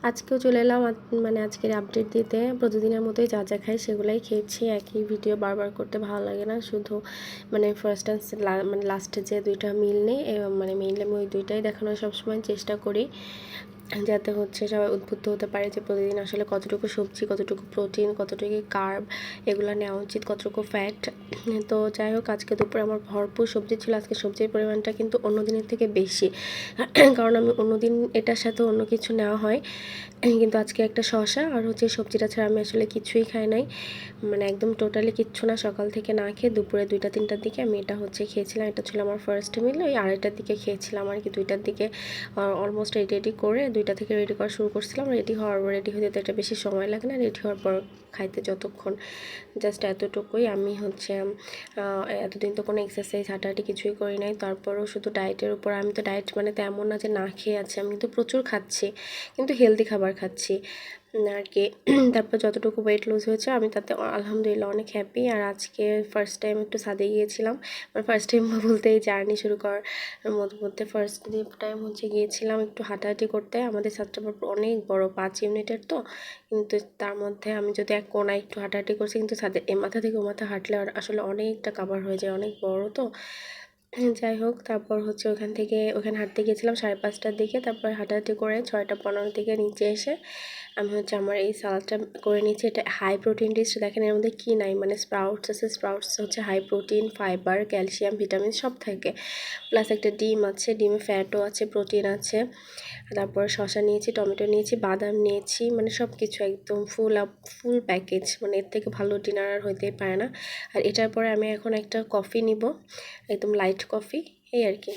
আজকেও চলে এলাম মানে আজকের আপডেট দিতে। প্রতিদিনের মতোই যা যা খাই সেগুলাই খেয়েছি। একই ভিডিও বারবার করতে ভালো লাগে না। শুধু মানে ফার্স্ট অ্যান্ড মানে লাস্টে যে 2টা মিল নেই, মানে মেইনলি আমি ওই 2টাই দেখানোর সবসময় চেষ্টা করি, যাতে হচ্ছে সবাই উদ্বুদ্ধ হতে পারে যে প্রতিদিন আসলে কতটুকু সবজি, কতটুকু প্রোটিন, কতটুকু কার্ব এগুলো নেওয়া উচিত, কতটুকু ফ্যাট। তো যাই হোক, আজকে দুপুরে আমার ভরপুর সবজি ছিল। আজকে সবজির পরিমাণটা কিন্তু অন্য দিনের থেকে বেশি, কারণ আমি অন্যদিন এটার সাথে অন্য কিছু নেওয়া হয়, কিন্তু আজকে একটা শসা আর হচ্ছে সবজিটা ছাড়া আমি আসলে কিছুই খাই নাই, মানে একদম টোটালি কিচ্ছু না। সকাল থেকে না খেয়ে দুপুরে 2টা-3টার দিকে আমি এটা হচ্ছে খেয়েছিলাম। এটা ছিল আমার ফার্স্ট মিল। ওই 2:30টার দিকে খেয়েছিলাম আর কি। 2টার দিকে অলমোস্ট রেডি করে 2টা থেকে রেডি করা শুরু করছিলাম। রেডি হতে তো এটা বেশি সময় লাগে না, রেডি হওয়ার পর খাইতে যতক্ষণ, জাস্ট এতটুকুই। আমি হচ্ছে এতদিন তো কোনো এক্সারসাইজ হাঁটাহাঁটি কিছুই করি নাই, তারপরও শুধু ডায়েটের উপর। আমি তো ডায়েট মানে তেমন না যে না খেয়ে আছি, আমি তো প্রচুর খাচ্ছি, কিন্তু হেলদি খাবার খাচ্ছি আর কি। তারপর যতটুকু ওয়েট লুজ হয়েছে আমি তাতে আলহামদুলিল্লাহ অনেক হ্যাপি। আর আজকে ফার্স্ট টাইম একটু ছাদে গিয়েছিলাম, মানে ফার্স্ট টাইম বলতে এই জার্নি শুরু করার মধ্যে ফার্স্ট টাইম হচ্ছে গিয়েছিলাম একটু হাঁটাহাঁটি করতে। আমাদের ছাদটা অনেক বড়, 5 ইউনিটের তো, কিন্তু তার মধ্যে আমি যদি এক কোনায় একটু হাঁটাহাঁটি করছি, কিন্তু ছাদের এ মাথা থেকে ও মাথা হাঁটলে আসলে অনেকটা কাভার হয়ে যায়, অনেক বড় তো। যাই হোক, তারপর হচ্ছে ওখানে হাঁটতে গিয়েছিলাম 5:30টার দিকে। তারপর হাঁটাহাঁটি করে 6:15 দিকে নিচে এসে আমি হচ্ছে আমার এই সালাদটা করে নিচ্ছি। এটা হাই প্রোটিন ডিশ। দেখেন এর মধ্যে কী নাই, মানে স্প্রাউটস আছে। স্প্রাউটস হচ্ছে high protein, fibre, calcium, vitamin সব থাকে, প্লাস একটা ডিম আছে, ডিমে ফ্যাটও আছে, প্রোটিন আছে। তারপর শসা নিয়েছি, টমেটো নিয়েছি, বাদাম নিয়েছি, মানে সব কিছু একদম ফুল প্যাকেজ। মানে এর থেকে ভালো ডিনার আর হইতেই পারে না। আর এটার পরে আমি এখন একটা কফি নিব, একদম লাইট কফি, এই আর কি।